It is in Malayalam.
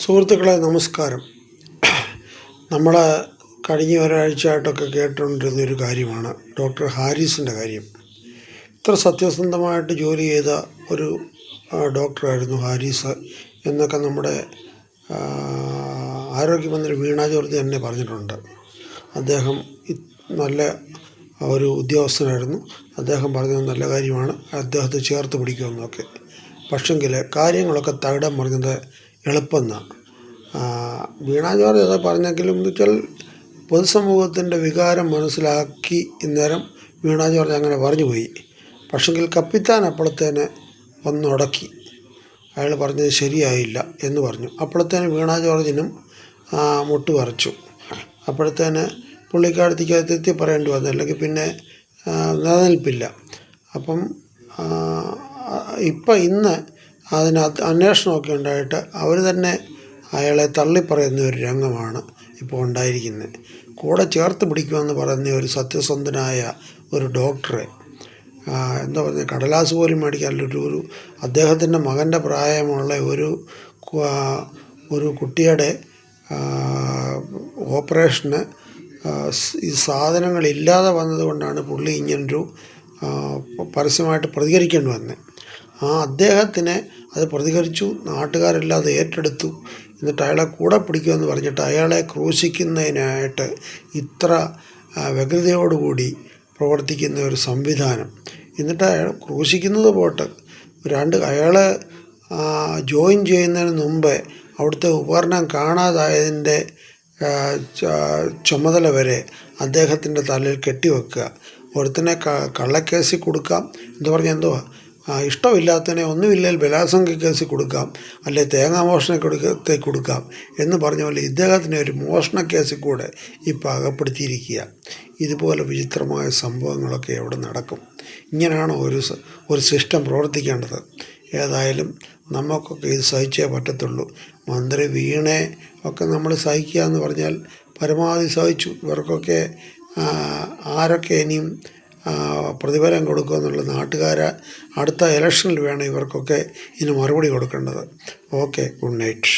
സുഹൃത്തുക്കളെ നമസ്കാരം. നമ്മൾ കഴിഞ്ഞ ഒരാഴ്ചയായിട്ടൊക്കെ കേട്ടുകൊണ്ടിരുന്നൊരു കാര്യമാണ് ഡോക്ടർ ഹാരിസിൻ്റെ കാര്യം. ഇത്ര സത്യസന്ധമായിട്ട് ജോലി ചെയ്ത ഒരു ഡോക്ടറായിരുന്നു ഹാരിസ് എന്നൊക്കെ നമ്മുടെ ആരോഗ്യമന്ത്രി വീണ ജോർജ് തന്നെ പറഞ്ഞിട്ടുണ്ട്. അദ്ദേഹം നല്ല ഒരു ഉദ്യോഗസ്ഥനായിരുന്നു. അദ്ദേഹം പറഞ്ഞത് നല്ല കാര്യമാണ്, അദ്ദേഹത്തെ ചേർത്ത് പിടിക്കുമെന്നൊക്കെ. പക്ഷെങ്കിൽ കാര്യങ്ങളൊക്കെ തകിടം പറഞ്ഞത് എളുപ്പമെന്നാണ്. വീണ ജോർജ് അത് പറഞ്ഞെങ്കിലും എന്ന് വെച്ചാൽ പൊതുസമൂഹത്തിൻ്റെ വികാരം മനസ്സിലാക്കി ഇന്നേരം വീണ ജോർജ് അങ്ങനെ പറഞ്ഞു പോയി. പക്ഷെങ്കിൽ കപ്പിത്താൻ അപ്പോഴത്തേന് ഒന്നുടക്കി, അയാൾ പറഞ്ഞത് ശരിയായില്ല എന്ന് പറഞ്ഞു. അപ്പോഴത്തേന് വീണ ജോർജിനും മുട്ട് പറിച്ചു. അപ്പോഴത്തേന് പുള്ളിക്കാരത്തിക്ക് അത് തിരുത്തി പറയേണ്ടി വന്നു, അല്ലെങ്കിൽ പിന്നെ നിലനിൽപ്പില്ല. അപ്പം ഇന്ന് അതിനകത്ത് അന്വേഷണമൊക്കെ ഉണ്ടായിട്ട് അവർ തന്നെ അയാളെ തള്ളിപ്പറയുന്ന ഒരു രംഗമാണ് ഇപ്പോൾ ഉണ്ടായിരിക്കുന്നത്. കൂടെ ചേർത്ത് പിടിക്കുമെന്ന് പറയുന്ന ഒരു സത്യസന്ധനായ ഒരു ഡോക്ടറെ എന്താ പറയുക, കടലാസ് പോലും മേടിക്കാനൊരു അദ്ദേഹത്തിൻ്റെ മകൻ്റെ പ്രായമുള്ള ഒരു കുട്ടിയുടെ ഓപ്പറേഷന് ഈ സാധനങ്ങളില്ലാതെ വന്നതുകൊണ്ടാണ് പുള്ളി ഇങ്ങനൊരു പരസ്യമായിട്ട് പ്രതികരിക്കേണ്ടി വന്നത്. അദ്ദേഹത്തിന് അത് പ്രതികരിച്ചു, നാട്ടുകാരെല്ലാം അത് ഏറ്റെടുത്തു. എന്നിട്ട് അയാളെ കൂടെ പിടിക്കുമെന്ന് പറഞ്ഞിട്ട് അയാളെ ക്രൂശിക്കുന്നതിനായിട്ട് ഇത്ര വ്യഗ്രതയോടുകൂടി പ്രവർത്തിക്കുന്ന ഒരു സംവിധാനം. എന്നിട്ട് അയാൾ ക്രൂശിക്കുന്നത് പോട്ട് അയാൾ ജോയിൻ ചെയ്യുന്നതിന് മുമ്പേ അവിടുത്തെ ഉപകരണം കാണാതായതിൻ്റെ ചുമതല വരെ അദ്ദേഹത്തിൻ്റെ തലയിൽ കെട്ടിവെക്കുക. ഒരുത്തനെ കള്ളക്കേസിൽ കൊടുക്കാം എന്ന് പറഞ്ഞാൽ എന്തുവാ, ഇഷ്ടമില്ലാത്തതിനെ ഒന്നുമില്ലെങ്കിൽ ബലാത്സംഗ കേസിൽ കൊടുക്കാം, അല്ലെ തേങ്ങാമോഷണ കൊടുക്കാം എന്ന് പറഞ്ഞ പോലെ ഇദ്ദേഹത്തിനെ ഒരു മോഷണ കേസിൽ കൂടെ ഇപ്പോൾ അകപ്പെടുത്തിയിരിക്കുക. ഇതുപോലെ വിചിത്രമായ സംഭവങ്ങളൊക്കെ എവിടെ നടക്കും? ഇങ്ങനെയാണോ ഒരു സിസ്റ്റം പ്രവർത്തിക്കേണ്ടത്? ഏതായാലും നമുക്കൊക്കെ ഇത് സഹിച്ചേ പറ്റത്തുള്ളൂ. മന്ത്രി വീണെ ഒക്കെ നമ്മൾ സഹിക്കുക എന്ന് പറഞ്ഞാൽ പരമാവധി സഹിച്ചു. ഇവർക്കൊക്കെ ആരൊക്കെ ഇനിയും പ്രതിഫലം കൊടുക്കുമെന്നുള്ള നാട്ടുകാരെ അടുത്ത ഇലക്ഷനിൽ വേണം ഇവർക്കൊക്കെ ഇതിന് മറുപടി കൊടുക്കേണ്ടത്. Okay, good night.